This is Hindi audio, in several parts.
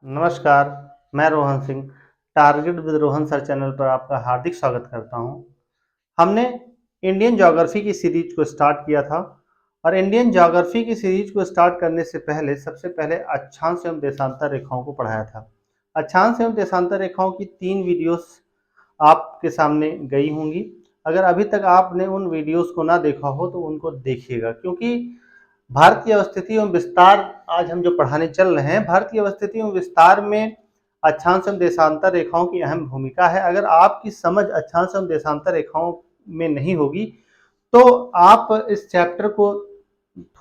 नमस्कार, मैं Rohan Singh, target with Rohan sir channel पर आपका हार्दिक स्वागत करता हूं। हमने इंडियन ज्योग्राफी की सीरीज को स्टार्ट किया था और इंडियन ज्योग्राफी की सीरीज को स्टार्ट करने से पहले सबसे पहले अक्षांश एवं देशांतर रेखाओं को पढ़ाया था। अक्षांश एवं देशांतर रेखाओं की 3 वीडियोस आपके सामने गई होंगी। अगर अभी तक आपने उन वीडियोस को ना देखा हो तो उनको देखिएगा, क्योंकि भारतीय अवस्थिति एवं विस्तार आज हम जो पढ़ाने चल रहे हैं, भारतीय अवस्थिति एवं विस्तार में अक्षांश एवं देशांतर रेखाओं की अहम भूमिका है। अगर आपकी समझ अक्षांश एवं देशांतर रेखाओं में नहीं होगी तो आप इस चैप्टर को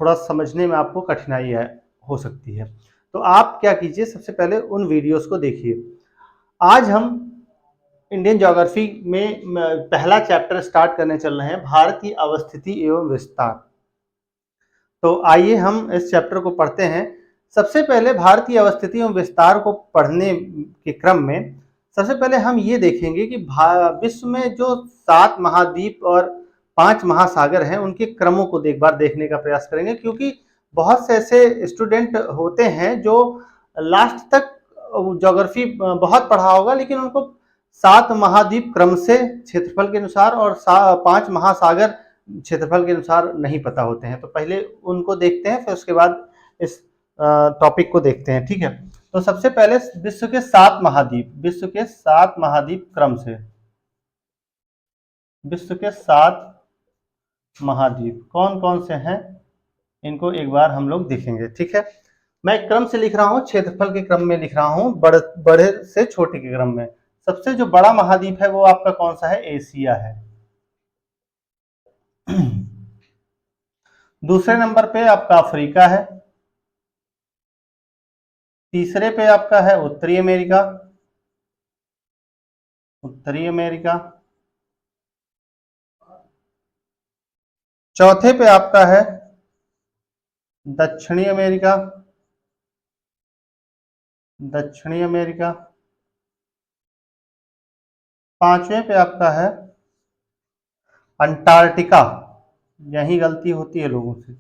थोड़ा समझने में आपको कठिनाई हो सकती है। तो आप क्या कीजिए, सबसे पहले उन वीडियोस को देखिए। आज हम इंडियन ज्योग्राफी में पहला चैप्टर स्टार्ट करने चल रहे हैं, भारतीय अवस्थिति एवं विस्तार। तो आइए हम इस चैप्टर को पढ़ते हैं। सबसे पहले भारतीय अवस्थिति एवं विस्तार को पढ़ने के क्रम में सबसे पहले हम ये देखेंगे कि विश्व में जो 7 महाद्वीप और 5 महासागर हैं उनके क्रमों को एक बार देखने का प्रयास करेंगे, क्योंकि बहुत से ऐसे स्टूडेंट होते हैं जो लास्ट तक ज्योग्राफी बहुत पढ़ा होगा लेकिन उनको 7 महाद्वीप क्रम से क्षेत्रफल के अनुसार और 5 महासागर क्षेत्रफल के अनुसार नहीं पता होते हैं। तो पहले उनको देखते हैं, फिर उसके बाद इस टॉपिक को देखते हैं, ठीक है। तो सबसे पहले विश्व के 7 महाद्वीप, विश्व के 7 महाद्वीप क्रम से, विश्व के 7 महाद्वीप कौन कौन से हैं इनको एक बार हम लोग देखेंगे, ठीक है। मैं क्रम से लिख रहा हूं, क्षेत्रफल के क्रम में लिख रहा हूं, बड़े से छोटे के क्रम में। सबसे जो बड़ा महाद्वीप है वो आपका कौन सा है? एशिया है। दूसरे नंबर पे आपका अफ्रीका है। तीसरे पे आपका है उत्तरी अमेरिका, उत्तरी अमेरिका। चौथे पे आपका है दक्षिणी अमेरिका, दक्षिणी अमेरिका। पांचवें पे आपका है अंटार्कटिका। यही गलती होती है लोगों से,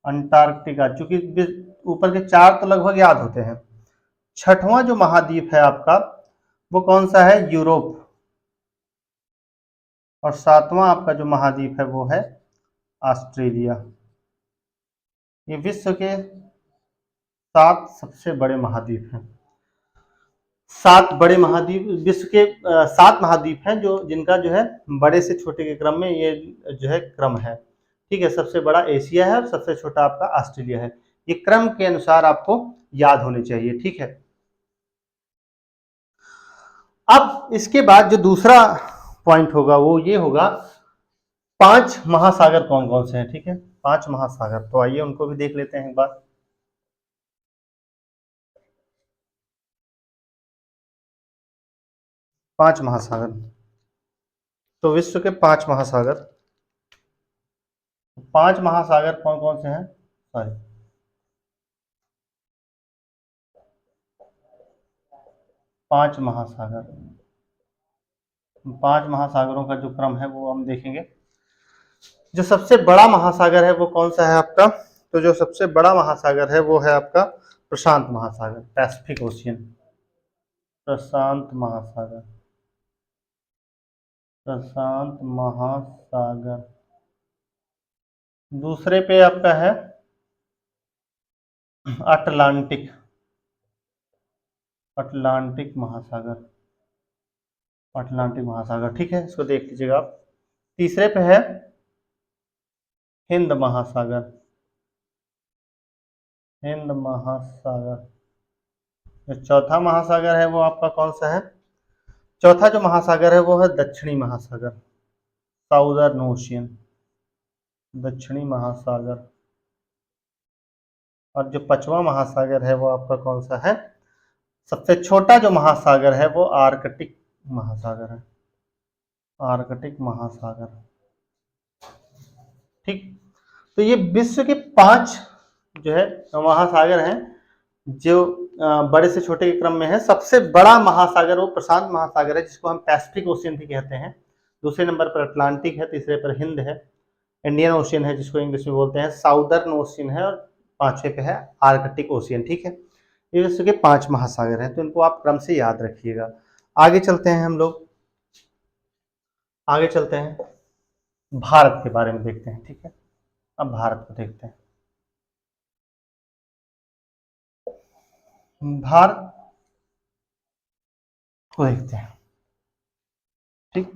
अंटार्कटिका, क्योंकि ऊपर के 4 तो लगभग याद होते हैं। छठवां जो महाद्वीप है आपका वो कौन सा है? यूरोप। और 7वां आपका जो महाद्वीप है वो है ऑस्ट्रेलिया। ये विश्व के 7 सबसे बड़े महाद्वीप हैं। 7 बड़े महाद्वीप, विश्व के 7 महाद्वीप हैं जो जिनका जो है बड़े से छोटे के क्रम में ये जो है क्रम है, ठीक है। सबसे बड़ा एशिया है और सबसे छोटा आपका ऑस्ट्रेलिया है। ये क्रम के अनुसार आपको याद होने चाहिए, ठीक है। अब इसके बाद जो दूसरा पॉइंट होगा वो ये होगा, 5 महासागर कौन कौन से हैं, ठीक है। 5 महासागर, तो आइए उनको भी देख लेते हैं एक बार। 5 महासागर, तो विश्व के 5 महासागर, 5 महासागर कौन कौन से हैं? सॉरी, 5 महासागर, 5 महासागरों का जो क्रम है वो हम देखेंगे। जो सबसे बड़ा महासागर है वो कौन सा है आपका? तो जो सबसे बड़ा महासागर है वो है आपका प्रशांत महासागर, पैसिफिक ओशियन, प्रशांत महासागर, प्रशांत महासागर। दूसरे पे आपका है अटलांटिक, अटलांटिक महासागर, अटलांटिक महासागर, ठीक है, इसको देख लीजिएगा आप। तीसरे पे है हिंद महासागर, हिंद महासागर। जो चौथा महासागर है वो आपका कौन सा है? चौथा जो महासागर है वो है दक्षिणी महासागर, साउदर्न ओशियन, दक्षिणी महासागर। और जो 5वां महासागर है वो आपका कौन सा है? सबसे छोटा जो महासागर है वो आर्कटिक महासागर है, आर्कटिक महासागर, ठीक। तो ये विश्व के 5 जो है महासागर हैं जो बड़े से छोटे के क्रम में है। सबसे बड़ा महासागर वो प्रशांत महासागर है जिसको हम पैसिफिक ओशियन भी कहते हैं। दूसरे नंबर पर अटलांटिक है, तीसरे पर हिंद है, इंडियन ओशियन है जिसको इंग्लिश में बोलते हैं, साउदर्न ओशियन है, और 5वें पे है आर्कटिक ओशियन, ठीक है। ये विश्व के 5 महासागर हैं, तो इनको आप क्रम से याद रखिएगा। आगे चलते हैं हम लोग, आगे चलते हैं, भारत के बारे में देखते हैं। ठीक है, अब भारत को देखते हैं। भारत को देखते हैं। ठीक,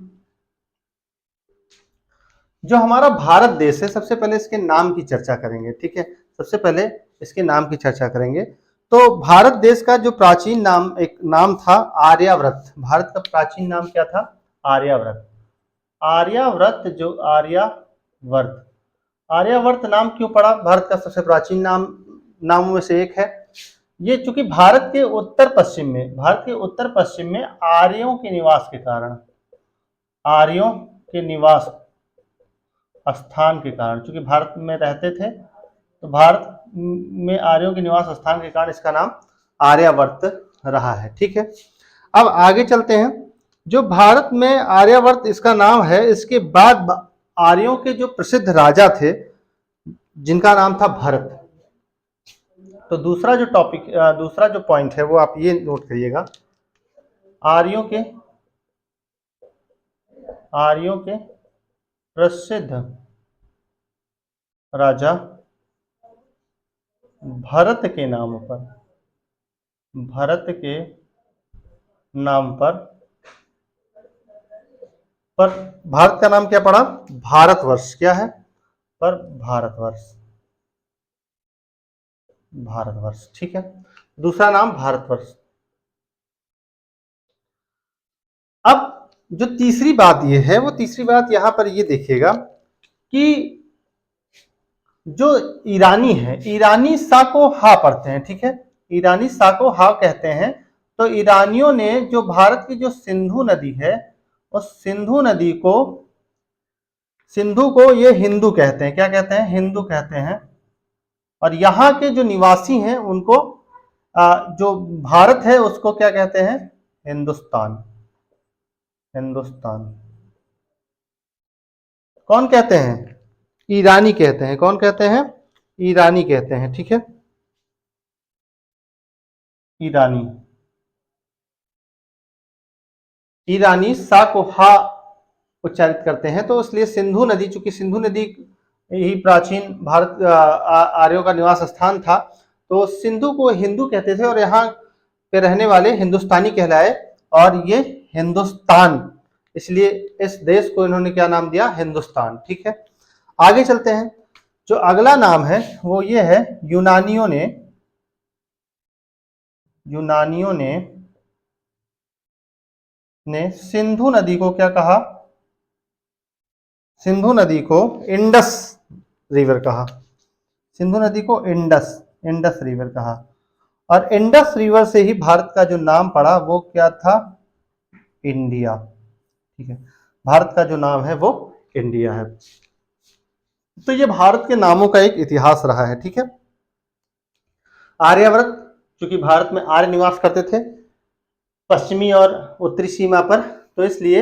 जो हमारा भारत देश है, सबसे पहले इसके नाम की चर्चा करेंगे। ठीक है, सबसे पहले इसके नाम की चर्चा करेंगे। तो भारत देश का जो प्राचीन नाम, एक नाम था आर्यावर्त। भारत का प्राचीन नाम क्या था? आर्यावर्त। आर्यावर्त, जो आर्यावर्त, आर्यावर्त नाम क्यों पड़ा? भारत का सबसे प्राचीन नामों में से एक है ये। चूंकि भारत के उत्तर पश्चिम में, भारत के उत्तर पश्चिम में आर्यों के निवास के कारण, आर्यों के निवास स्थान के कारण, चूंकि भारत में रहते थे, तो भारत में आर्यों के निवास स्थान के कारण इसका नाम आर्यावर्त रहा है। ठीक है, अब आगे चलते हैं। जो भारत में आर्यावर्त इसका नाम है, इसके बाद आर्यों के जो प्रसिद्ध राजा थे जिनका नाम था भरत। तो दूसरा जो टॉपिक, दूसरा जो पॉइंट है वो आप ये नोट करिएगा, आर्यों के प्रसिद्ध राजा भरत के नाम पर, भरत के नाम पर भारत का नाम क्या पड़ा? भारतवर्ष। क्या है? पर भारतवर्ष, भारतवर्ष। ठीक है, दूसरा नाम भारतवर्ष। अब जो तीसरी बात ये है, वो तीसरी बात यहां पर ये देखिएगा कि जो ईरानी है, ईरानी सा को हा पढ़ते हैं। ठीक है, ईरानी सा को हा कहते हैं। तो ईरानियों ने जो भारत की जो सिंधु नदी है, उस सिंधु नदी को, सिंधु को ये हिंदू कहते हैं। क्या कहते हैं? हिंदू कहते हैं। और यहाँ के जो निवासी हैं उनको, जो भारत है उसको क्या कहते हैं? हिंदुस्तान, हिंदुस्तान। कौन कहते हैं? ईरानी कहते हैं। कौन कहते हैं? ईरानी कहते हैं। ठीक है, ईरानी, ईरानी सा को हा उच्चारित करते हैं। तो इसलिए सिंधु नदी, चूंकि सिंधु नदी ही प्राचीन भारत आर्यों का निवास स्थान था, तो सिंधु को हिंदू कहते थे और यहाँ पे रहने वाले हिंदुस्तानी कहलाए, और ये हिंदुस्तान, इसलिए इस देश को इन्होंने क्या नाम दिया? हिंदुस्तान। ठीक है, आगे चलते हैं। जो अगला नाम है वो ये है, यूनानियों ने, यूनानियों ने सिंधु नदी को क्या कहा? सिंधु नदी को इंडस रिवर कहा। सिंधु नदी को इंडस, इंडस रिवर कहा। और इंडस रिवर से ही भारत का जो नाम पड़ा वो क्या था? इंडिया। ठीक है, भारत का जो नाम है वो इंडिया है। तो ये भारत के नामों का एक इतिहास रहा है। ठीक है, आर्यावर्त, चूंकि भारत में आर्य निवास करते थे पश्चिमी और उत्तरी सीमा पर, तो इसलिए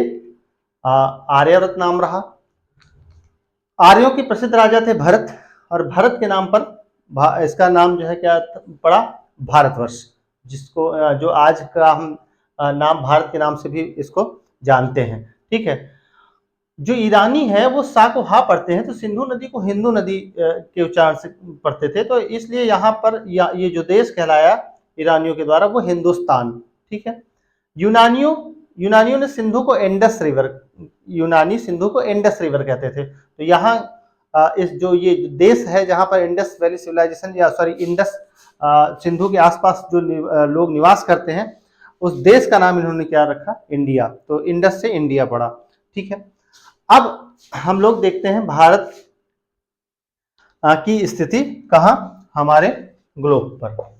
आर्यावर्त नाम रहा। आर्यों के प्रसिद्ध राजा थे भरत, और भरत के नाम पर इसका नाम जो है क्या पड़ा? भारतवर्ष, जिसको जो आज का हम नाम भारत के नाम से भी इसको जानते हैं। ठीक है, जो ईरानी है वो सा को हा पढ़ते हैं, तो सिंधु नदी को हिंदू नदी के उच्चारण से पढ़ते थे, तो इसलिए यहाँ पर ये जो देश कहलाया ईरानियों के द्वारा वो हिंदुस्तान। ठीक है, यूनानियों यूनानियों ने सिंधु को इंडस रिवर, यूनानी सिंधु को इंडस रिवर कहते थे। तो यहाँ इस जो ये देश है जहाँ पर इंडस वैली सिविलाइजेशन, या सॉरी इंडस सिंधु के आसपास जो लोग निवास करते हैं, उस देश का नाम इन्होंने क्या रखा? इंडिया। तो इंडस से इंडिया पड़ा। ठीक है, अब हम लोग देखते हैं भारत की स्थिति कहाँ? हमारे ग्लोब पर।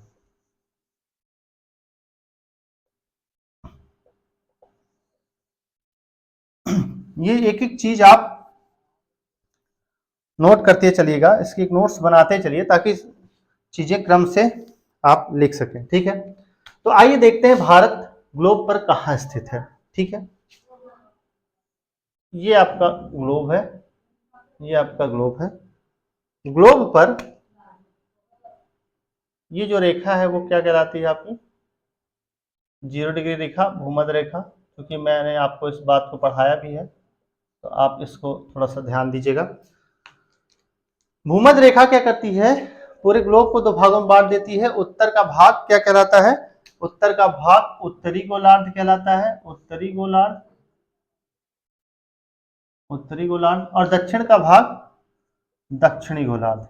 ये एक एक चीज आप नोट करते चलिएगा, इसकी एक नोट्स बनाते चलिए ताकि चीजें क्रम से आप लिख सकें। ठीक है, तो आइए देखते हैं भारत ग्लोब पर कहाँ स्थित है। ठीक है, ये आपका ग्लोब है, ये आपका ग्लोब है। ग्लोब पर ये जो रेखा है वो क्या कहलाती है आपकी? 0 डिग्री रेखा, भूमध्य रेखा। क्योंकि मैंने आपको इस बात को पढ़ाया भी है, तो आप इसको थोड़ा सा ध्यान दीजिएगा। भूमध्य रेखा क्या करती है? पूरे ग्लोब को 2 भागों में बांट देती है। उत्तर का भाग क्या कहलाता है? उत्तर का भाग उत्तरी गोलार्ध कहलाता है, उत्तरी गोलार्ध, उत्तरी गोलार्ध। और दक्षिण का भाग दक्षिणी गोलार्ध।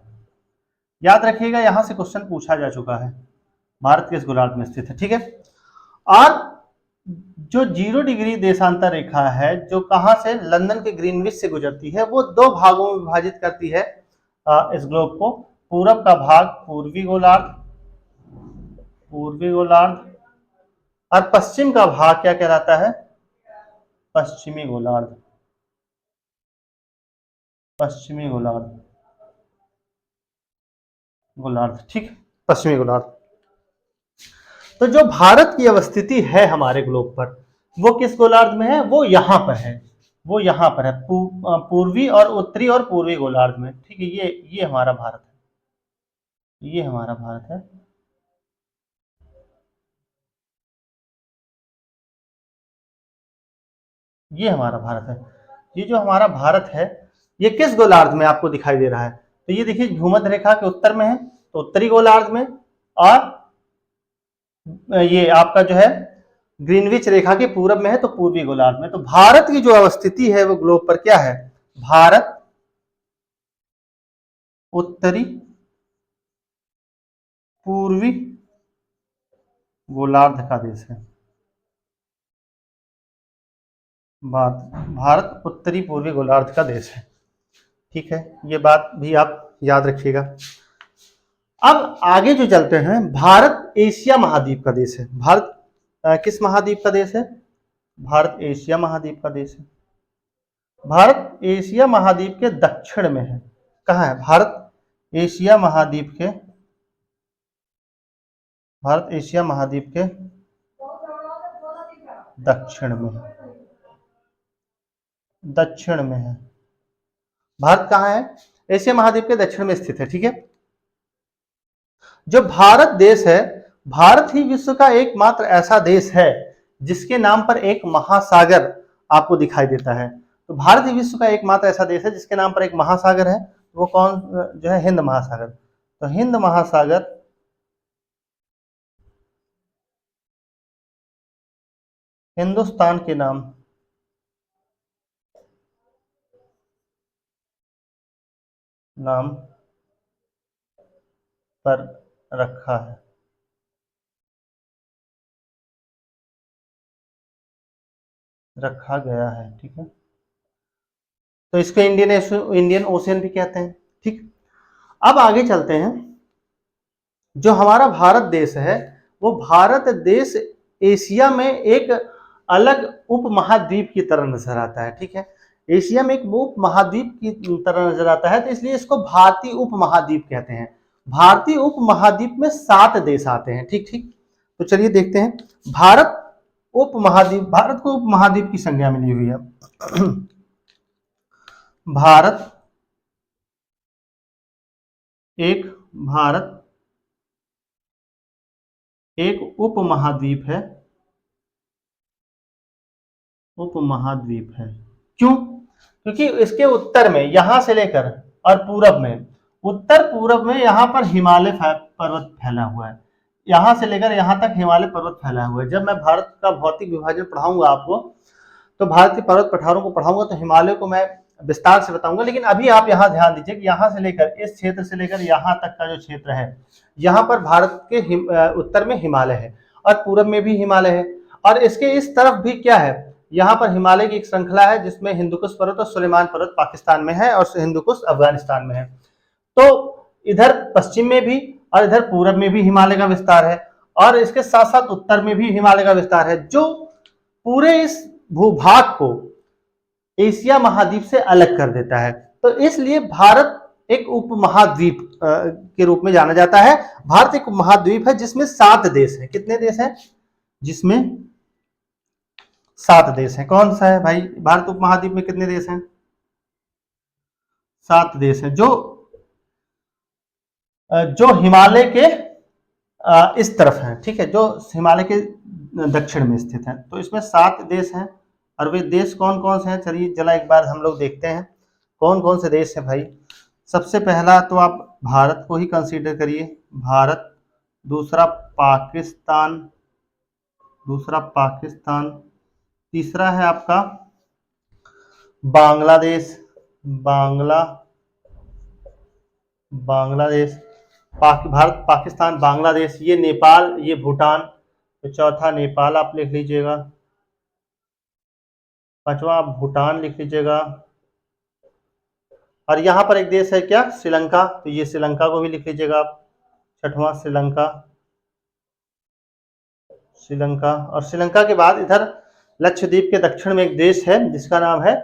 याद रखिएगा, यहां से क्वेश्चन पूछा जा चुका है, भारत किस गोलार्ध में स्थित है, ठीक है। और जो 0 डिग्री देशांतर रेखा है, जो कहां से, लंदन के ग्रीनविच से गुजरती है, वो 2 भागों में विभाजित करती है इस ग्लोब को। पूरब का भाग पूर्वी गोलार्ध, पूर्वी गोलार्ध, और पश्चिम का भाग क्या कहलाता है? पश्चिमी गोलार्ध, पश्चिमी गोलार्ध, गोलार्ध, ठीक, पश्चिमी गोलार्ध। तो जो भारत की अवस्थिति है हमारे ग्लोब पर, वो किस गोलार्ध में है? वो यहां पर है, वो यहां पर है, पूर्वी और उत्तरी और पूर्वी गोलार्ध में, ठीक है। ये हमारा भारत है, ये हमारा भारत है। ये हमारा भारत है। ये जो हमारा भारत है, ये किस गोलार्ध में आपको दिखाई दे रहा है? तो ये देखिए, भूमध्य रेखा के उत्तर में है, तो उत्तरी गोलार्ध में। और ये आपका जो है ग्रीनविच रेखा के पूरब में है, तो पूर्वी गोलार्ध में। तो भारत की जो अवस्थिति है वो ग्लोब पर क्या है? भारत उत्तरी पूर्वी गोलार्ध का देश है। भारत उत्तरी पूर्वी गोलार्ध का देश है, ठीक है। ये बात भी आप याद रखिएगा। अब आगे जो चलते हैं, भारत एशिया महाद्वीप का देश है। भारत किस महाद्वीप का देश है? भारत एशिया महाद्वीप का देश है। भारत एशिया महाद्वीप के दक्षिण में है। कहाँ है भारत? एशिया महाद्वीप के, भारत एशिया महाद्वीप के दक्षिण में, दक्षिण में है। भारत कहाँ है? एशिया महाद्वीप के दक्षिण में स्थित है, ठीक है। जो भारत देश है, भारत ही विश्व का एकमात्र ऐसा देश है जिसके नाम पर एक महासागर आपको दिखाई देता है। तो भारत ही विश्व का एकमात्र ऐसा देश है जिसके नाम पर एक महासागर है। वो कौन जो है? हिंद महासागर। तो हिंद महासागर हिंदुस्तान के नाम पर रखा है, रखा गया है, ठीक है। तो इसको इंडियन ओशियन भी कहते हैं, ठीक। अब आगे चलते हैं। जो हमारा भारत देश है, वो भारत देश एशिया में एक अलग उपमहाद्वीप की तरह नजर आता है, ठीक है। एशिया में एक उपमहाद्वीप की तरह नजर आता है, तो इसलिए इसको भारतीय उपमहाद्वीप कहते हैं। भारतीय उपमहाद्वीप में 7 देश आते हैं, ठीक ठीक। तो चलिए देखते हैं। भारत उपमहाद्वीप, भारत को उपमहाद्वीप की संज्ञा मिली हुई है। भारत एक भारत एक उपमहाद्वीप है, उपमहाद्वीप है। क्यों? क्योंकि इसके उत्तर में, यहां से लेकर, और पूरब में, उत्तर पूरब में यहां पर हिमालय पर्वत फैला हुआ है। यहां से लेकर यहां तक हिमालय पर्वत फैला हुआ है। जब मैं भारत का भौतिक विभाजन पढ़ाऊंगा आपको, तो भारत के पर्वत पठारों को पढ़ाऊंगा, तो हिमालय को मैं विस्तार से बताऊंगा। लेकिन अभी आप यहाँ ध्यान दीजिए कि यहाँ से लेकर, इस क्षेत्र से लेकर यहाँ तक का जो क्षेत्र है, यहाँ पर भारत के उत्तर में हिमालय है, और पूरब में भी हिमालय है। और इसके इस तरफ भी क्या है? यहाँ पर हिमालय की एक श्रृंखला है, जिसमें हिंदुकुश पर्वत और सुलेमान पर्वत पाकिस्तान में है, और हिंदुकुश अफगानिस्तान में है। तो इधर पश्चिम में भी और इधर पूरब में भी हिमालय का विस्तार है, और इसके साथ साथ उत्तर में भी हिमालय का विस्तार है, जो पूरे इस भूभाग को एशिया महाद्वीप से अलग कर देता है। तो इसलिए भारत एक उपमहाद्वीप के रूप में जाना जाता है। भारत एक महाद्वीप है जिसमें 7 देश हैं। कितने देश हैं? जिसमें 7 देश हैं। कौन सा है भाई? भारत उपमहाद्वीप में कितने देश हैं? 7 देश हैं, जो हिमालय के इस तरफ है, ठीक है, जो हिमालय के दक्षिण में स्थित है। तो इसमें 7 देश हैं और वे देश कौन कौन से हैं, चलिए जरा एक बार हम लोग देखते हैं कौन कौन से देश हैं भाई। सबसे पहला तो आप भारत को ही कंसीडर करिए, भारत। दूसरा पाकिस्तान, दूसरा पाकिस्तान। तीसरा है आपका बांग्लादेश, बांग्ला बांग्लादेश। भारत, पाकिस्तान, बांग्लादेश, ये नेपाल, ये भूटान। तो चौथा नेपाल आप लिख लीजिएगा, पांचवा आप भूटान लिख लीजिएगा, और यहाँ पर एक देश है क्या, श्रीलंका, तो ये श्रीलंका को भी लिख लीजिएगा आप, छठवां श्रीलंका, श्रीलंका। और श्रीलंका के बाद इधर लक्षद्वीप के दक्षिण में एक देश है जिसका नाम है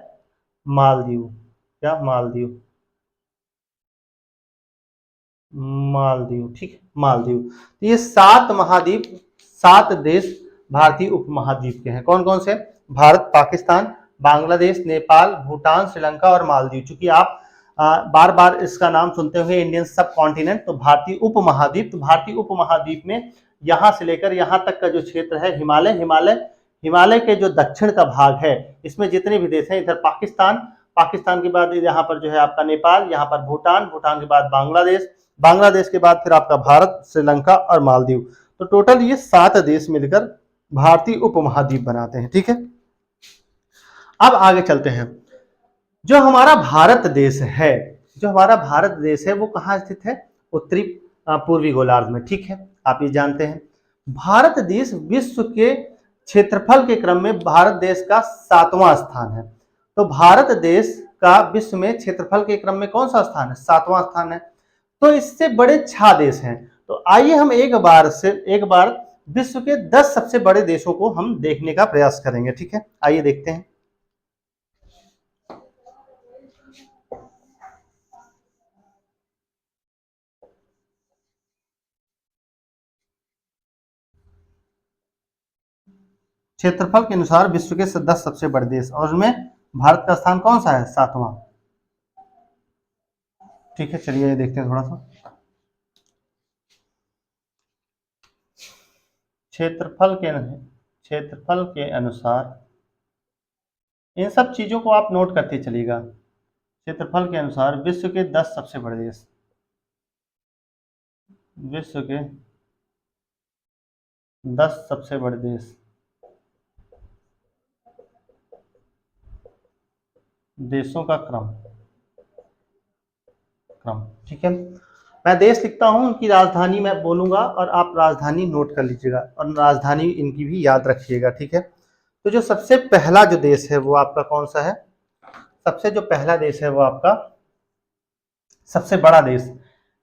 मालदीव। क्या, मालदीव, मालदीव, ठीक है, मालदीव। तो ये 7 महाद्वीप, 7 देश भारतीय उपमहाद्वीप के हैं। कौन कौन से, भारत, पाकिस्तान, बांग्लादेश, नेपाल, भूटान, श्रीलंका और मालदीव। चूंकि आप बार बार इसका नाम सुनते हुए इंडियन सब कॉन्टिनेंट, तो भारतीय उपमहाद्वीप, तो भारतीय उपमहाद्वीप में यहां से लेकर यहां तक का जो क्षेत्र है, हिमालय, हिमालय के जो दक्षिण का भाग है, इसमें जितने भी देश हैं, इधर पाकिस्तान, पाकिस्तान के बाद यहाँ पर जो है आपका नेपाल, यहाँ पर भूटान, भूटान के बाद बांग्लादेश, बांग्लादेश के बाद फिर आपका भारत, श्रीलंका और मालदीव। तो टोटल ये 7 देश मिलकर भारतीय उपमहाद्वीप बनाते हैं, ठीक है। अब आगे चलते हैं। जो हमारा भारत देश है, जो हमारा भारत देश है वो कहाँ स्थित है, उत्तरी पूर्वी गोलार्ध में, ठीक है, आप ये जानते हैं। भारत देश विश्व के क्षेत्रफल के क्रम में भारत देश का 7वां स्थान है। तो भारत देश का विश्व में क्षेत्रफल के क्रम में कौन सा स्थान है, 7वां स्थान है। तो इससे बड़े 6 देश हैं। तो आइए हम एक बार विश्व के 10 सबसे बड़े देशों को हम देखने का प्रयास करेंगे, ठीक है। आइए देखते हैं। क्षेत्रफल के अनुसार विश्व के 10 सबसे बड़े देश, और उसमें भारत का स्थान कौन सा है, 7वां, ठीक है। चलिए ये देखते हैं थोड़ा सा। क्षेत्रफल के अनुसार इन सब चीजों को आप नोट करते चलिएगा। क्षेत्रफल के अनुसार विश्व के 10 सबसे बड़े देश, विश्व के 10 सबसे बड़े देश, देशों का क्रम, ठीक है। मैं देश लिखता हूं, उनकी राजधानी मैं बोलूंगा और आप राजधानी नोट कर लीजिएगा और राजधानी इनकी भी याद रखिएगा, ठीक है। तो जो सबसे पहला जो देश है वो आपका कौन सा है, सबसे जो पहला देश है वो आपका सबसे बड़ा देश,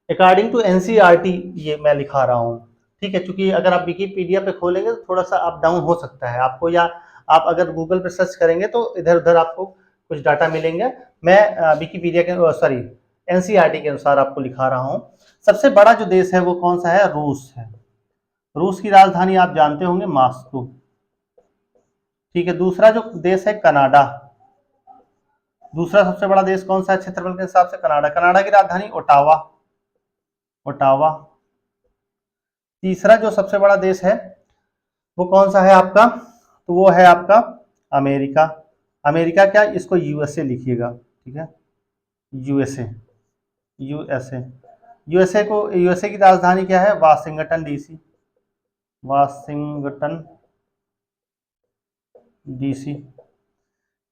अकॉर्डिंग टू एनसीईआरटी ये मैं लिखा रहा हूँ, ठीक है। क्योंकि अगर आप विकिपीडिया पे खोलेंगे तो थोड़ा सा अप डाउन हो सकता है आपको, या आप अगर गूगल पे सर्च करेंगे तो इधर उधर आपको कुछ डाटा मिलेंगे। मैं विकिपीडिया के सॉरी एनसीईआरटी के अनुसार आपको लिखा रहा हूँ। सबसे बड़ा जो देश है वो कौन सा है, रूस है। रूस की राजधानी आप जानते होंगे, मॉस्को, ठीक है। दूसरा जो देश है कनाडा, दूसरा सबसे बड़ा देश कौन सा है क्षेत्रफल के हिसाब से, कनाडा, कनाडा की राजधानी ओटावा, ओटावा। तीसरा जो सबसे बड़ा देश है वो कौन सा है आपका, तो वो है आपका अमेरिका, अमेरिका क्या, इसको यूएसए लिखिएगा, ठीक है, यूएसए, यूएसए, यूएसए की राजधानी क्या है, वाशिंगटन डीसी, वाशिंगटन डीसी।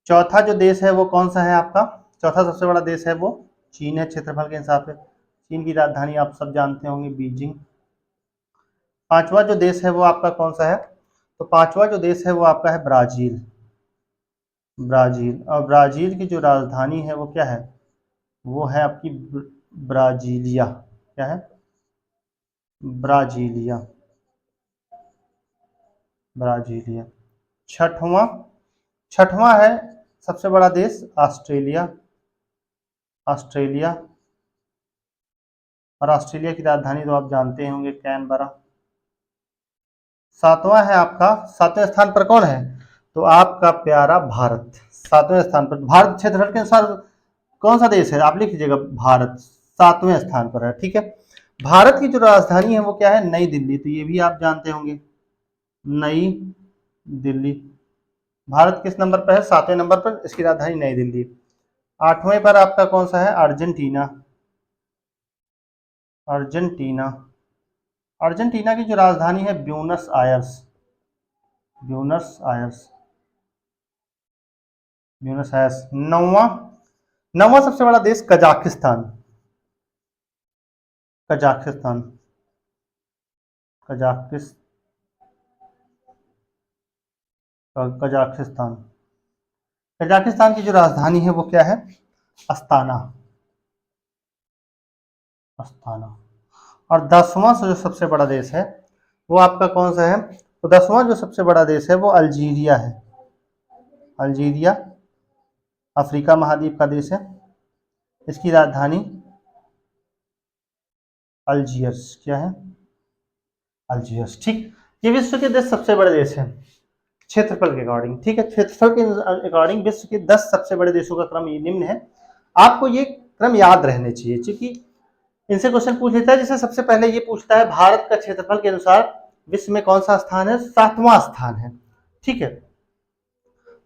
चौथा जो देश है वो कौन सा है आपका, चौथा सबसे बड़ा देश है वो चीन है क्षेत्रफल के हिसाब से, चीन की राजधानी आप सब जानते होंगे, बीजिंग। पांचवा जो देश है वो आपका कौन सा है, तो पांचवा जो देश है वो आपका है ब्राजील, ब्राजील। और ब्राजील की जो राजधानी है वो क्या है, वो है आपकी ब्राजीलिया, क्या है, ब्राजीलिया, ब्राजीलिया। छठवां है सबसे बड़ा देश ऑस्ट्रेलिया, ऑस्ट्रेलिया। और ऑस्ट्रेलिया की राजधानी तो आप जानते होंगे, कैनबरा। सातवां है आपका, 7वें स्थान पर कौन है, तो आपका प्यारा भारत, 7वें स्थान पर। भारत क्षेत्रफल के अनुसार कौन सा देश है, आप लिख लीजिएगा, भारत 7वें स्थान पर है, ठीक है। भारत की जो राजधानी है वो क्या है? नई दिल्ली। तो ये भी आप जानते होंगे, नई दिल्ली। भारत किस नंबर पर है? 7वें नंबर पर, इसकी राजधानी नई दिल्ली। 8वें पर आपका कौन सा है? अर्जेंटीना। अर्जेंटीना। अर्जेंटीना की जो राजधानी है Buenos Aires. Buenos Aires. Buenos Aires. नौवां, नौवां सबसे बड़ा देश Kazakhstan. Kazakhstan. Kazakhstan. Kazakhstan. Kazakhstan की जो राजधानी है वो क्या है? अस्ताना। अस्ताना। और 10वां जो सबसे बड़ा देश है वो आपका कौन सा है? तो 10वां जो सबसे बड़ा देश है वो अल्जीरिया है। अल्जीरिया अफ्रीका महाद्वीप का देश है। इसकी राजधानी अल्जियर्स। क्या है? अल्जियर्स। ठीक। ये विश्व के 10 सबसे बड़े देश हैं क्षेत्रफल के अकॉर्डिंग। ठीक है, क्षेत्रफल के अकॉर्डिंग विश्व के 10 सबसे बड़े देशों का क्रम ये निम्न है। आपको ये क्रम याद रहने चाहिए, क्योंकि इनसे क्वेश्चन पूछ लेता है। जैसे सबसे पहले ये पूछता है भारत का क्षेत्रफल के अनुसार विश्व में कौन सा स्थान है? 7वां स्थान है। ठीक है,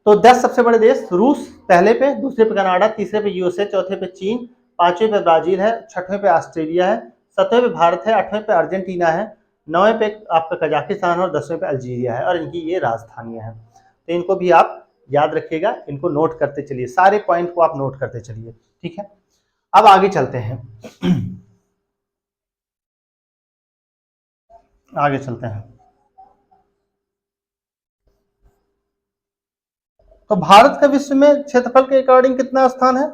तो 10 सबसे बड़े देश, रूस पहले पे, दूसरे पे कनाडा, तीसरे पे यूएसए, चौथे पे चीन, 5वें पे ब्राजील है, 6वें पे ऑस्ट्रेलिया है, 7वें पे भारत है, 8वें पे अर्जेंटीना है, 9वें पे आपका कजाकिस्तान है और 10वें पे अल्जीरिया है। और इनकी ये राजधानियां हैं। तो इनको भी आप याद रखिएगा, इनको नोट करते चलिए, सारे पॉइंट को आप नोट करते चलिए। ठीक है, अब आगे चलते हैं। आगे चलते हैं। तो भारत का विश्व में क्षेत्रफल के अकॉर्डिंग कितना स्थान है?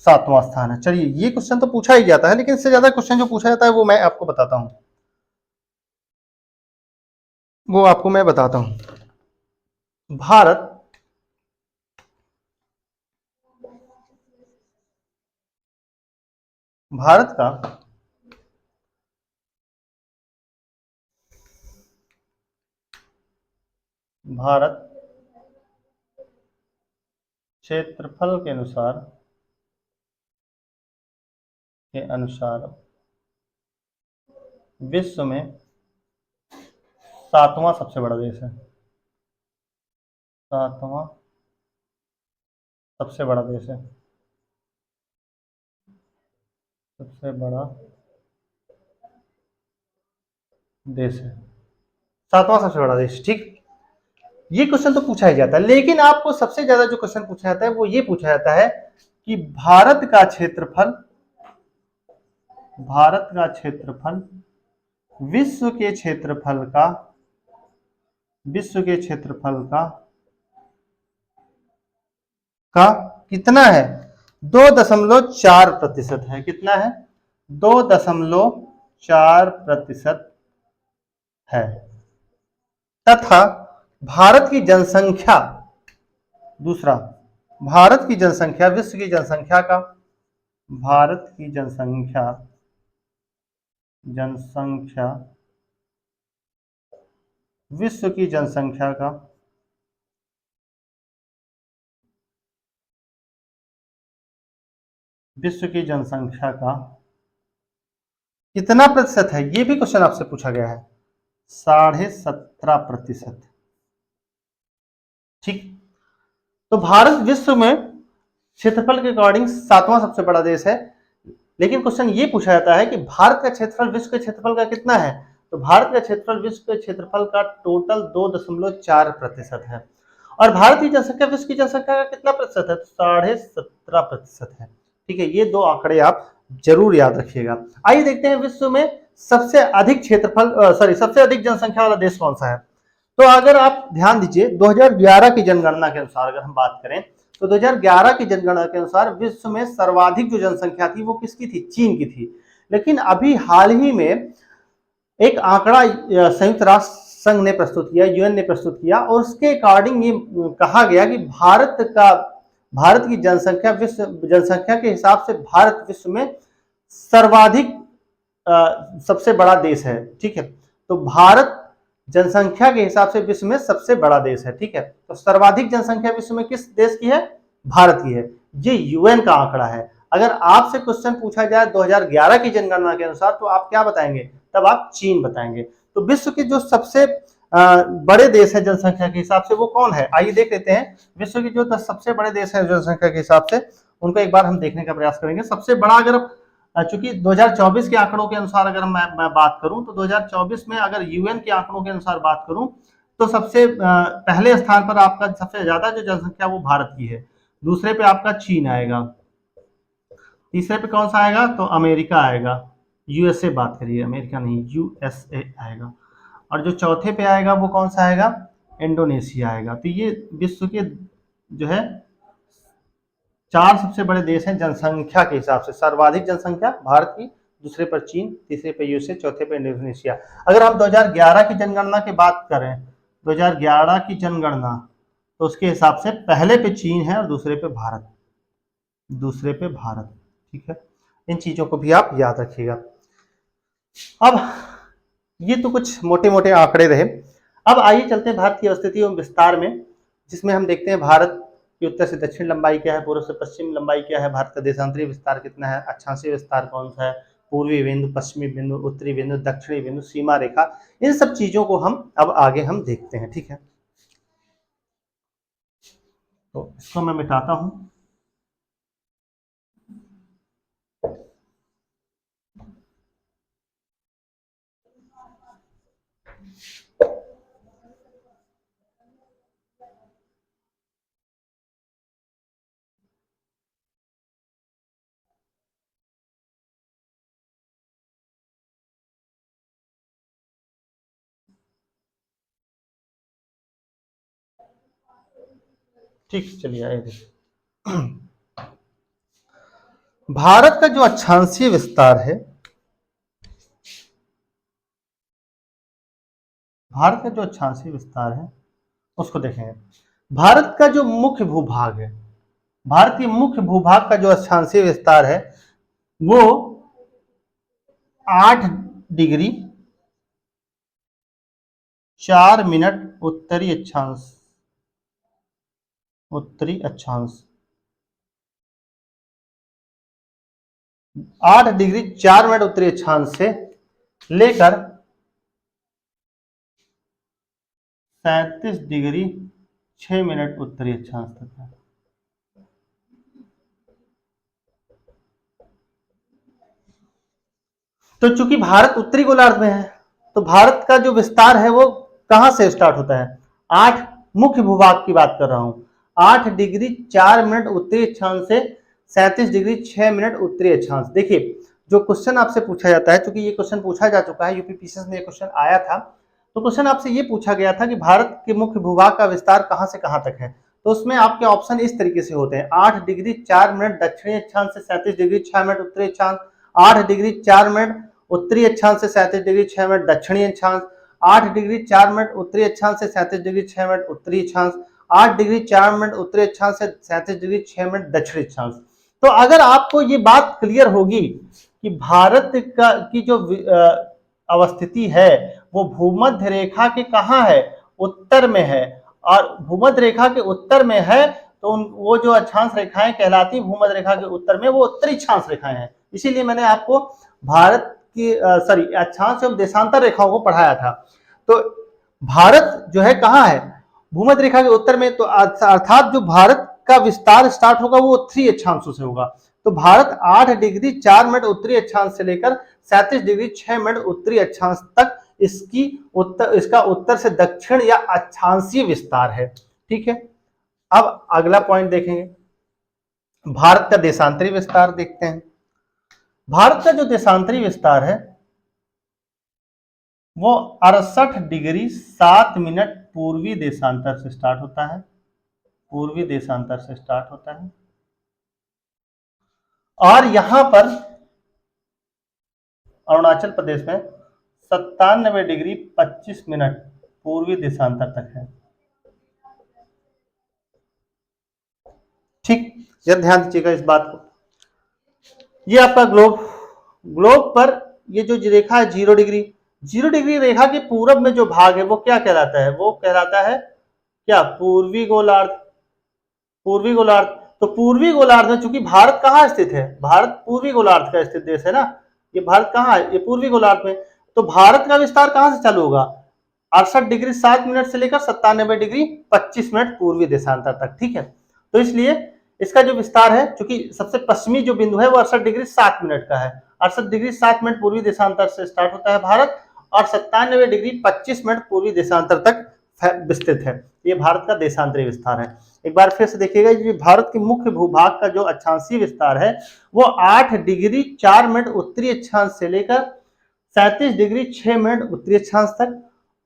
7वां स्थान है। चलिए, ये क्वेश्चन तो पूछा ही जाता है, लेकिन इससे ज्यादा क्वेश्चन जो पूछा जाता है वो मैं आपको बताता हूं। वो आपको मैं बताता हूं। भारत भारत का भारत क्षेत्रफल के अनुसार विश्व में 7वां सबसे बड़ा देश है। 7वां सबसे बड़ा देश है। सबसे बड़ा देश है। 7वां सबसे बड़ा देश। ठीक, ये क्वेश्चन तो पूछा ही जाता है, लेकिन आपको सबसे ज्यादा जो क्वेश्चन पूछा जाता है वो ये पूछा जाता है कि भारत का क्षेत्रफल विश्व के क्षेत्रफल का विश्व के क्षेत्रफल का कितना है? 2.4% है। कितना है? 2.4% है। तथा भारत की जनसंख्या, दूसरा, भारत की जनसंख्या विश्व की जनसंख्या का, भारत की जनसंख्या विश्व की जनसंख्या का विश्व की जनसंख्या का कितना प्रतिशत है? ये भी क्वेश्चन आपसे पूछा गया है। 17.5%। ठीक, तो भारत विश्व में क्षेत्रफल के अकॉर्डिंग 7वां सबसे बड़ा देश है, लेकिन क्वेश्चन ये पूछा जाता है कि भारत का क्षेत्रफल विश्व के क्षेत्रफल का कितना है? तो भारत का क्षेत्रफल विश्व के क्षेत्रफल का टोटल 2.4% है। और भारत की जनसंख्या विश्व की जनसंख्या का कितना प्रतिशत है? तो 17.5% है। ठीक है, ये दो आंकड़े आप जरूर याद रखिएगा। आइए देखते हैं विश्व में सबसे अधिक सबसे अधिक जनसंख्या वाला देश कौन सा है। तो अगर आप ध्यान दीजिए, 2011 की जनगणना के अनुसार अगर हम बात करें तो 2011 की जनगणना के अनुसार विश्व में सर्वाधिक जो जनसंख्या थी वो किसकी थी? चीन की थी। लेकिन अभी हाल ही में एक आंकड़ा संयुक्त राष्ट्र संघ ने प्रस्तुत किया, यूएन ने प्रस्तुत किया, और उसके अकॉर्डिंग ये कहा गया कि भारत की जनसंख्या के हिसाब से भारत विश्व में सर्वाधिक सबसे बड़ा देश है। ठीक है, तो भारत जनसंख्या के हिसाब से विश्व में सबसे बड़ा देश है। ठीक है, तो सर्वाधिक जनसंख्या विश्व में किस देश की है? भारत की है। ये यूएन का आंकड़ा है। अगर आपसे क्वेश्चन पूछा जाए 2011 की जनगणना के अनुसार तो आप क्या बताएंगे? तब आप चीन बताएंगे। तो विश्व के जो सबसे बड़े देश है जनसंख्या के हिसाब से वो कौन है? आइए देख लेते हैं विश्व के जो 10 सबसे बड़े देश है जनसंख्या के हिसाब से, उनको एक बार हम देखने का प्रयास करेंगे। सबसे बड़ा, अगर चूंकि 2024 के आंकड़ों के अनुसार अगर मैं बात करूं तो 2024 में अगर यूएन के आंकड़ों के अनुसार बात करूं तो सबसे पहले स्थान पर आपका सबसे ज्यादा जो जनसंख्या वो भारत की है, दूसरे पे आपका चीन आएगा, तीसरे पे कौन सा आएगा? तो अमेरिका आएगा, यूएसए बात करिए, अमेरिका नहीं, यूएसए आएगा, और जो चौथे पे आएगा वो कौन सा आएगा? इंडोनेशिया आएगा। तो ये विश्व के जो है 4 सबसे बड़े देश हैं जनसंख्या के हिसाब से। सर्वाधिक जनसंख्या भारत की, दूसरे पर चीन, तीसरे पे यूएसए, चौथे पे इंडोनेशिया। अगर हम 2011 की जनगणना की बात करें, 2011 की जनगणना, तो उसके हिसाब से पहले पे चीन है और दूसरे पे भारत, दूसरे पे भारत। ठीक है, इन चीजों को भी आप याद रखिएगा। अब ये तो कुछ मोटे मोटे आंकड़े रहे। अब आइए चलते हैं भारत की अवस्थिति एवं विस्तार में, जिसमें हम देखते हैं भारत की उत्तर से दक्षिण लंबाई क्या है, पूर्व से पश्चिम लंबाई क्या है, भारत का देशांतरी विस्तार कितना है, अक्षांशीय विस्तार कौन सा है, पूर्वी बिंदु, पश्चिमी बिंदु, उत्तरी बिंदु, दक्षिणी बिंदु, सीमा रेखा, इन सब चीजों को हम अब आगे हम देखते हैं। ठीक है, तो इसको मैं मिटाता हूं। ठीक, चलिए आइए देखिए। भारत का जो अक्षांशीय विस्तार है, भारत का जो अक्षांशीय विस्तार है उसको देखेंगे। भारत का जो मुख्य भूभाग है, भारत के मुख्य भूभाग का जो अक्षांशीय विस्तार है वो 8 डिग्री 4 मिनट उत्तरी अक्षांश, उत्तरी अक्षांश, 8 डिग्री 4 मिनट उत्तरी अक्षांश से लेकर 37 डिग्री 6 मिनट उत्तरी अक्षांश तक है। तो चूंकि भारत उत्तरी गोलार्ध में है, तो भारत का जो विस्तार है वो कहां से स्टार्ट होता है? 8 मुख्य भूभाग की बात कर रहा हूं, 8 डिग्री 4 मिनट उत्तरी अक्षांश से 37 डिग्री 6 मिनट उत्तरी अक्षांश। देखिए, जो क्वेश्चन आपसे पूछा जाता है, क्योंकि ये क्वेश्चन पूछा जा चुका है, यूपीपीसीएस में ये क्वेश्चन आया था, तो क्वेश्चन आपसे ये पूछा गया था कि भारत के मुख्य भूभाग का विस्तार कहां से कहां तक है। तो उसमें आपके ऑप्शन इस तरीके से होते हैं: 8 डिग्री 4 मिनट दक्षिणी अक्षांश से 37 डिग्री 6 मिनट उत्तरी अक्षांश, 8 डिग्री 4 मिनट उत्तरी अक्षांश से 37 डिग्री 6 मिनट दक्षिणी अक्षांश, 8 डिग्री 4 मिनट उत्तरी अक्षांश से 37 डिग्री 6 मिनट उत्तरी अक्षांश, 8 डिग्री 4 मिनट उत्तरी अक्षांश से 37 डिग्री 6 मिनट दक्षिणी अक्षांश। तो अगर आपको ये बात क्लियर होगी कि भारत का की जो अवस्थिति है वो भूमध्य रेखा के कहाँ है? उत्तर में है, और भूमध्य रेखा के उत्तर में है, तो वो जो अक्षांश रेखाएं कहलाती भूमध्य रेखा के उत्तर में, वो उत्तरी अक्षांश रेखाएं हैं। इसीलिए मैंने आपको भारत की अक्षांश एवं देशांतर रेखाओं को पढ़ाया था। तो भारत जो है कहाँ है? भूमध्य रेखा के उत्तर में। तो अर्थात जो भारत का विस्तार स्टार्ट होगा वो उत्तरी अक्षांशों से होगा। तो भारत 8 डिग्री 4 मिनट उत्तरी अक्षांश से लेकर 37 डिग्री 6 मिनट उत्तरी अक्षांश तक इसका उत्तर से दक्षिण या अक्षांशीय विस्तार है। ठीक है, अब अगला पॉइंट देखेंगे, भारत का देशांतरी विस्तार देखते हैं। भारत का जो देशांतरी विस्तार है वो 68 डिग्री 7 मिनट पूर्वी देशांतर से स्टार्ट होता है, पूर्वी देशांतर से स्टार्ट होता है, और यहां पर अरुणाचल प्रदेश में 97 डिग्री 25 मिनट पूर्वी देशांतर तक है। ठीक, जरा ध्यान दीजिएगा इस बात को। ये आपका ग्लोब पर ये जो रेखा है 0 डिग्री, 0 डिग्री रेखा के पूरब में जो भाग है वो क्या कहलाता है? वो कहलाता है क्या? पूर्वी गोलार्ध। पूर्वी गोलार्ध। तो पूर्वी गोलार्ध में, चूंकि भारत कहाँ स्थित है, भारत पूर्वी गोलार्ध का स्थित देश है ना, ये भारत कहाँ है, ये पूर्वी गोलार्ध में, तो भारत का विस्तार कहाँ से चालू होगा, 68 डिग्री 7 मिनट से लेकर 97 डिग्री 25 मिनट पूर्वी देशांतर तक, ठीक है। तो इसलिए इसका जो विस्तार है, चूंकि सबसे पश्चिमी जो बिंदु है वो 68 डिग्री 7 मिनट का है, 68 डिग्री 7 मिनट पूर्वी देशांतर से स्टार्ट होता है भारत, और 97 डिग्री 25 मिनट पूर्वी देशांतर तक विस्तृत है। ये भारत का देशांतरीय विस्तार है। एक बार फिर से देखिएगा, ये भारत के मुख्य भूभाग का जो अक्षांशीय विस्तार है वो 8 डिग्री 4 मिनट उत्तरी अक्षांश से लेकर 37 डिग्री 6 मिनट उत्तरी अक्षांश तक,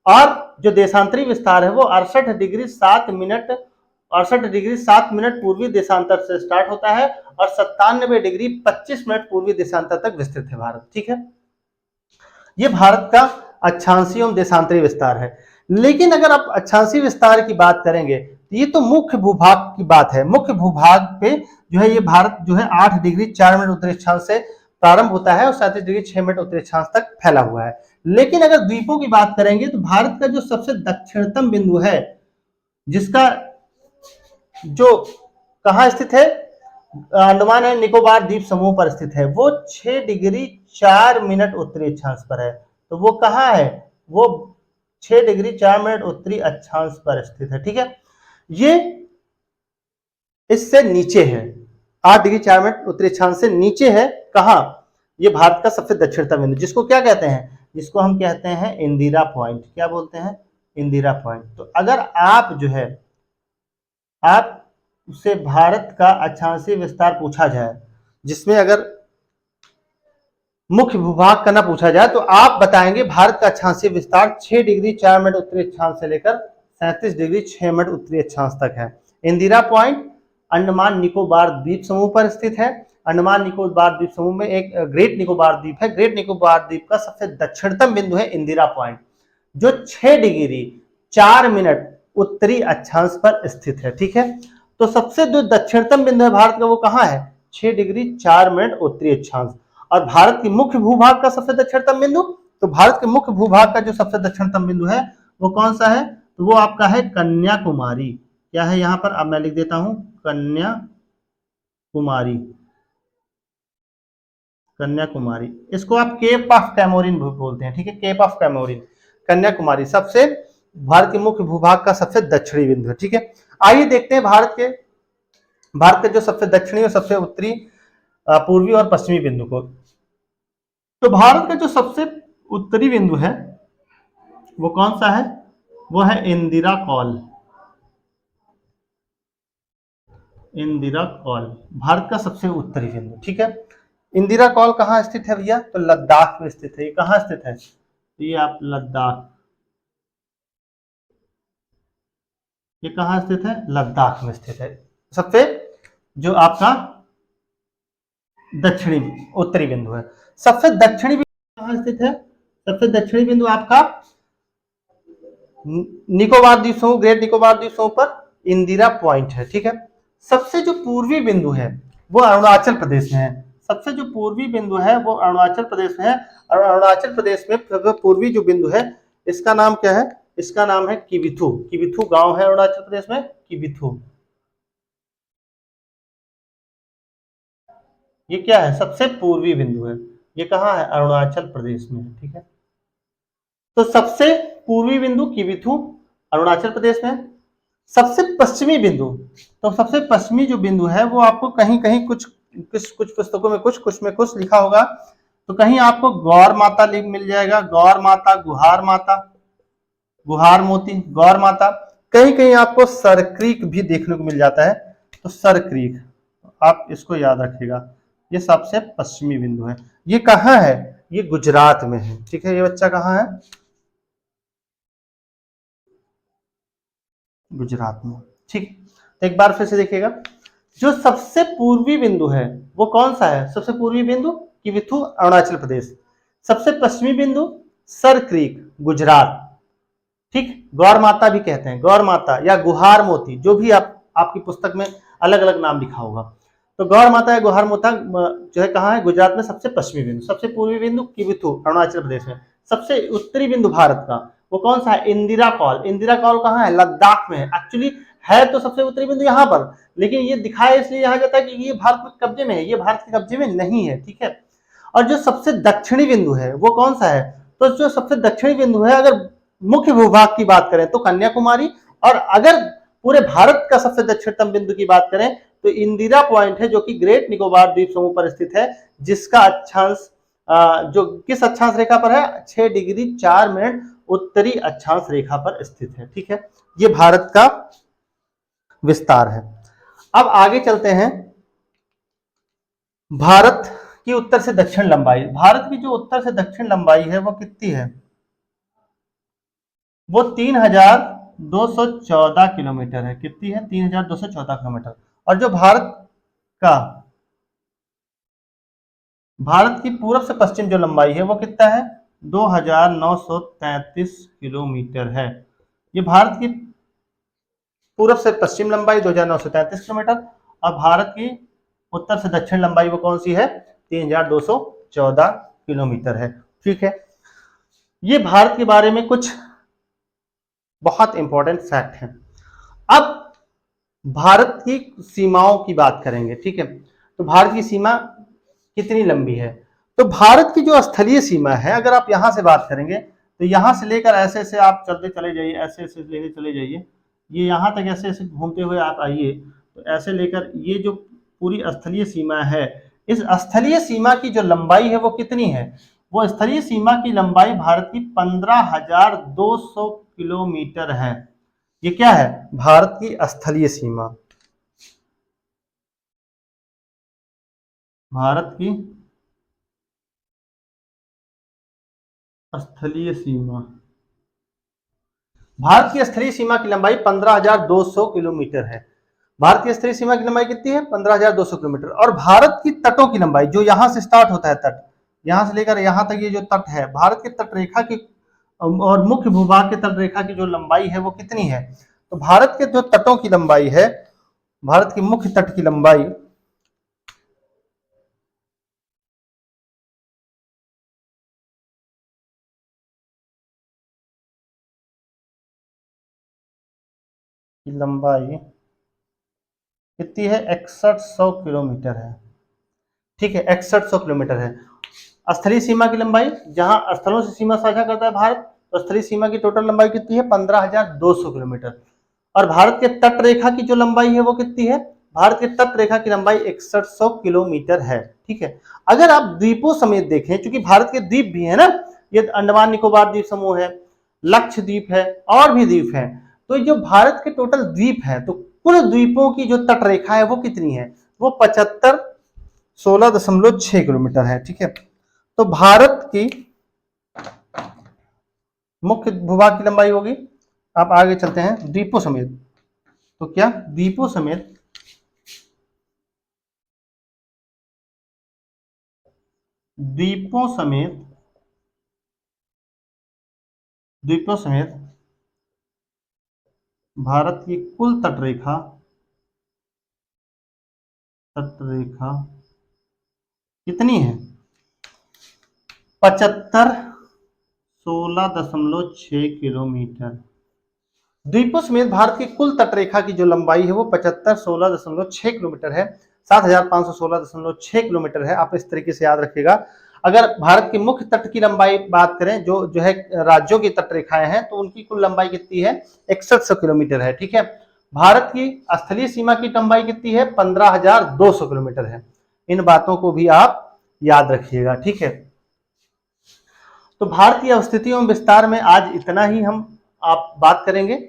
और जो देशांतरीय विस्तार है वो 68 डिग्री 7 मिनट पूर्वी देशांतर से स्टार्ट होता है और 97 डिग्री 25 मिनट पूर्वी देशांतर तक विस्तृत है भारत, ठीक है। ये भारत का अक्षांशीय एवं देशांतरीय विस्तार है। लेकिन अगर आप अक्षांशीय विस्तार की बात करेंगे तो ये तो मुख्य भूभाग की बात है। मुख्य भूभाग पे जो है ये भारत जो है 8 डिग्री 4 मिनट उत्तरी अक्षांश से प्रारंभ होता है और 37 डिग्री 6 मिनट उत्तरी अक्षांश तक फैला हुआ है। लेकिन अगर द्वीपों की बात करेंगे तो भारत का जो सबसे दक्षिणतम बिंदु है, जिसका जो कहाँ स्थित है, अंडमान एंड निकोबार द्वीप समूह पर स्थित है, वो 6 डिग्री 4 मिनट उत्तरी अक्षांश पर है। तो वो कहाँ है, वो 6 डिग्री 4 मिनट उत्तरी अक्षांश पर स्थित है, ठीक है। ये इससे नीचे है, 8 डिग्री 4 मिनट उत्तरी अक्षांश से नीचे है, कहाँ, ये भारत का सबसे दक्षिणतम बिंदु, जिसको क्या कहते हैं, जिसको हम कहते हैं इंदिरा पॉइंट। क्या बोलते हैं, इंदिरा पॉइंट। तो अगर आप जो है आप उससे भारत का अक्षांशीय विस्तार पूछा जाए, जिसमें अगर मुख्य भूभाग का ना पूछा जाए, तो आप बताएंगे भारत का अक्षांशीय विस्तार 6 डिग्री 4 मिनट उत्तरी अक्षांश से लेकर 37 डिग्री 6 मिनट उत्तरी अक्षांश तक है। इंदिरा पॉइंट अंडमान निकोबार द्वीप समूह पर स्थित है। अंडमान निकोबार द्वीप समूह में एक ग्रेट निकोबार द्वीप है। ग्रेट निकोबार द्वीप का सबसे दक्षिणतम बिंदु है इंदिरा पॉइंट, जो 6 डिग्री 4 मिनट उत्तरी अक्षांश पर स्थित है, ठीक है। तो सबसे जो दक्षिणतम बिंदु है भारत का वो कहाँ है, 6 डिग्री 4 मिनट उत्तरी अक्षांश। और भारत की मुख्य भूभाग का सबसे दक्षिणतम बिंदु, तो भारत के मुख्य भूभाग का जो सबसे दक्षिणतम बिंदु है वो कौन सा है, तो वो आपका है कन्याकुमारी। क्या है यहाँ पर, अब मैं लिख देता हूं कन्याकुमारी। कन्याकुमारी, इसको आप केप ऑफ कैमोरिन बोलते हैं, ठीक है, केप ऑफ कैमोरिन। कन्याकुमारी सबसे भारत के मुख्य भूभाग का सबसे दक्षिणी बिंदु है, ठीक है। आइए देखते हैं भारत के जो सबसे दक्षिणी और सबसे उत्तरी, पूर्वी और पश्चिमी बिंदु को। तो भारत का जो सबसे उत्तरी बिंदु है वो कौन सा है, वो है इंदिरा कॉल। इंदिरा कॉल भारत का सबसे उत्तरी बिंदु, ठीक है। इंदिरा कॉल कहाँ स्थित है भैया, तो लद्दाख में स्थित है। ये कहाँ स्थित है, तो ये आप लद्दाख, ये कहाँ स्थित है, लद्दाख में स्थित है। सबसे जो आपका दक्षिणी उत्तरी बिंदु है। सबसे दक्षिणी बिंदु कहाँ स्थित है, सबसे दक्षिणी बिंदु आपका निकोबार द्वीप समूह, ग्रेट निकोबार द्वीप समूह पर इंदिरा पॉइंट है, ठीक है। सबसे जो पूर्वी बिंदु है वो अरुणाचल प्रदेश में है। सबसे जो पूर्वी बिंदु है वो अरुणाचल प्रदेश में है, और अरुणाचल प्रदेश में पूर्वी जो बिंदु है इसका नाम क्या है, इसका नाम है किबिथु। किबिथु गांव है अरुणाचल प्रदेश में, किबिथु। ये क्या है, सबसे पूर्वी बिंदु है। ये कहाँ है, अरुणाचल प्रदेश में है, ठीक है। तो सबसे पूर्वी बिंदु किबिथु अरुणाचल प्रदेश में। सबसे पश्चिमी बिंदु, तो सबसे पश्चिमी जो बिंदु है वो आपको कहीं कहीं कुछ पुस्तकों में कुछ में कुछ लिखा होगा, तो कहीं आपको गौर माता मिल जाएगा, गौर माता, गुहार माता, गुहार मोती, गौर माता। कहीं कहीं आपको सर क्रीक भी देखने को मिल जाता है, तो सर क्रीक आप इसको याद रखिएगा। ये सबसे पश्चिमी बिंदु है। ये कहाँ है, ये गुजरात में है, ठीक है। ये बच्चा कहाँ है, गुजरात में, ठीक। तो एक बार फिर से देखिएगा, जो सबसे पूर्वी बिंदु है वो कौन सा है, सबसे पूर्वी बिंदु किबिथु अरुणाचल प्रदेश। सबसे पश्चिमी बिंदु सर क्रीक गुजरात, ठीक। गौर माता भी कहते हैं, गौर माता या गुहार मोती, जो भी आपकी पुस्तक में अलग अलग नाम लिखा होगा। तो गौर माता या गुहार मोता जो है कहाँ है, गुजरात में सबसे पश्चिमी बिंदु। सबसे पूर्वी बिंदु किबिथु अरुणाचल प्रदेश में। सबसे उत्तरी बिंदु भारत का वो कौन सा है, इंदिरा कॉल। इंदिरा कॉल कहाँ है, लद्दाख में है। एक्चुअली है तो सबसे उत्तरी बिंदु यहाँ पर, लेकिन ये दिखाया इसलिए यहाँ जाता है कि ये भारत में कब्जे में है, ये भारत के कब्जे में नहीं है, ठीक है। और जो सबसे दक्षिणी बिंदु है वो कौन सा है, तो जो सबसे दक्षिणी बिंदु है, अगर मुख्य भूभाग की बात करें तो कन्याकुमारी, और अगर पूरे भारत का सबसे दक्षिणतम बिंदु की बात करें तो इंदिरा पॉइंट है, जो कि ग्रेट निकोबार द्वीप समूह पर स्थित है, जिसका अक्षांश जो किस अक्षांश रेखा पर है, 6 डिग्री 4 मिनट उत्तरी अक्षांश रेखा पर स्थित है, ठीक है। ये भारत का विस्तार है। अब आगे चलते हैं, भारत की उत्तर से दक्षिण लंबाई। भारत की जो उत्तर से दक्षिण लंबाई है वो कितनी है, वो 3214 किलोमीटर है। कितनी है, 3214 किलोमीटर। और जो का भारत की पूर्व से पश्चिम जो लंबाई है वो कितना है, 2933 किलोमीटर है। ये भारत की पूर्व से पश्चिम लंबाई 2933 किलोमीटर, और भारत की उत्तर से दक्षिण लंबाई वो कौन सी है, 3214 किलोमीटर है, ठीक है। ये भारत के बारे में कुछ बहुत इंपॉर्टेंट फैक्ट हैं। अब भारत की सीमाओं की बात करेंगे, ठीक है। तो भारत की सीमा कितनी लंबी है, तो भारत की जो स्थलीय सीमा है, अगर आप यहां से बात करेंगे तो यहां से लेकर ऐसे ऐसे आप चलते चले जाइए, ऐसे ऐसे लेके चले जाइए, ये यहां तक ऐसे ऐसे घूमते हुए आप आइए, तो ऐसे लेकर ये जो पूरी स्थलीय सीमा है, इस स्थलीय सीमा की जो लंबाई है वो कितनी है, वो स्थलीय सीमा की लंबाई भारत की 15,200 किलोमीटर है। ये क्या है, भारत की स्थलीय सीमा, भारत की स्थलीय सीमा, भारत की स्थलीय सीमा की लंबाई 15,200 किलोमीटर है। भारत की स्थलीय सीमा की लंबाई कितनी है, 15,200 किलोमीटर। और भारत की तटों की लंबाई, जो यहां से स्टार्ट होता है तट, यहां से लेकर यहां तक ये जो तट है, भारत की तट रेखा की और मुख्य भूभाग के तट रेखा की जो लंबाई है वो कितनी है, तो भारत के जो तटों की लंबाई है, भारत की मुख्य तट की लंबाई कितनी है, 6100 किलोमीटर है, ठीक है, 6100 किलोमीटर है। स्थलीय सीमा की लंबाई, जहां स्थलों से सीमा साझा करता है भारत, तो स्थलीय सीमा की टोटल लंबाई कितनी है, 15,200 किलोमीटर। और भारत के तट रेखा की जो लंबाई है वो कितनी है, भारत के तट रेखा की लंबाई 6100 किलोमीटर है, ठीक है। अगर आप द्वीपों समेत देखें, क्योंकि भारत के द्वीप भी है ना, ये अंडमान निकोबार द्वीप समूह है, लक्षद्वीप है, और भी द्वीप है, तो जो भारत के टोटल द्वीप है, तो कुल द्वीपों की जो तट रेखा है वो कितनी है, वो 16.6 किलोमीटर है, ठीक है। तो भारत की मुख्य भूभाग की लंबाई होगी, आप आगे चलते हैं, द्वीपों समेत, तो क्या द्वीपों समेत द्वीपों समेत द्वीपों समेत भारत की कुल तट रेखा कितनी है, 75.16 किलोमीटर। द्वीपों समेत भारत की कुल तटरेखा की जो लंबाई है वो 75.16 किलोमीटर है, 7,516.6 किलोमीटर है। आप इस तरीके से याद रखिएगा। अगर भारत के मुख्य तट की लंबाई बात करें, जो है राज्यों की तटरेखाएं हैं, तो उनकी कुल लंबाई कितनी है, 6100 किलोमीटर है, ठीक है। भारत की स्थलीय सीमा की लंबाई कितनी है, 15,200 किलोमीटर है। इन बातों को भी आप याद रखिएगा, ठीक है। तो भारत की अवस्थिति एवं विस्तार में आज इतना ही हम आप बात करेंगे।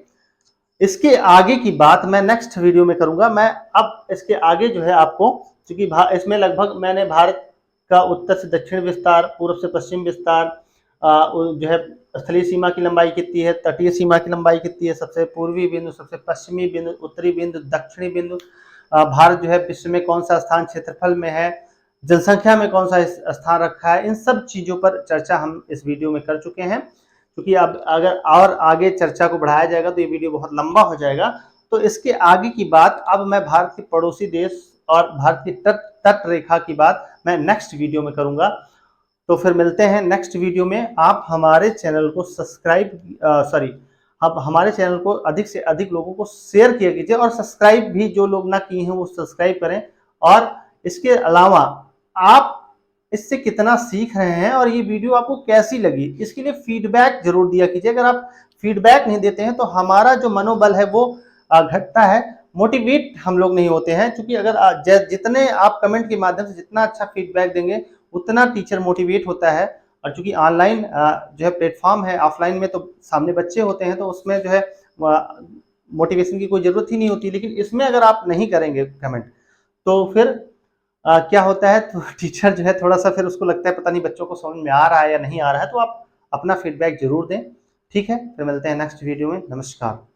इसके आगे की बात मैं नेक्स्ट वीडियो में करूंगा। मैं अब इसके आगे जो है आपको, क्योंकि इसमें लगभग मैंने भारत का उत्तर से दक्षिण विस्तार, पूर्व से पश्चिम विस्तार, जो है स्थलीय सीमा की लंबाई कितनी है, तटीय सीमा की लंबाई कितनी है, सबसे पूर्वी बिंदु, सबसे पश्चिमी बिंदु, उत्तरी बिंदु, दक्षिणी बिंदु, भारत जो है विश्व में कौन सा स्थान क्षेत्रफल में है, जनसंख्या में कौन सा स्थान रखा है, इन सब चीजों पर चर्चा हम इस वीडियो में कर चुके हैं। क्योंकि अब अगर और आगे चर्चा को बढ़ाया जाएगा तो ये वीडियो बहुत लंबा हो जाएगा। तो इसके आगे की बात अब मैं भारत के पड़ोसी देश और भारत की तट रेखा की बात मैं नेक्स्ट वीडियो में करूंगा। तो फिर मिलते हैं नेक्स्ट वीडियो में। आप हमारे चैनल को आप हमारे चैनल को अधिक से अधिक लोगों को शेयर किया कीजिए और सब्सक्राइब भी जो लोग ना किए हैं वो सब्सक्राइब करें। और इसके अलावा आप इससे कितना सीख रहे हैं और ये वीडियो आपको कैसी लगी, इसके लिए फीडबैक जरूर दिया कीजिए। अगर आप फीडबैक नहीं देते हैं तो हमारा जो मनोबल है वो घटता है, मोटिवेट हम लोग नहीं होते हैं। क्योंकि अगर जितने आप कमेंट के माध्यम से जितना अच्छा फीडबैक देंगे उतना टीचर मोटिवेट होता है। और चूंकि ऑनलाइन जो है प्लेटफॉर्म है, ऑफलाइन में तो सामने बच्चे होते हैं तो उसमें जो है मोटिवेशन की कोई जरूरत ही नहीं होती। लेकिन इसमें अगर आप नहीं करेंगे कमेंट तो फिर क्या होता है, तो टीचर जो है थोड़ा सा फिर उसको लगता है पता नहीं बच्चों को समझ में आ रहा है या नहीं आ रहा है। तो आप अपना फीडबैक जरूर दें। ठीक है, फिर मिलते हैं नेक्स्ट वीडियो में। नमस्कार।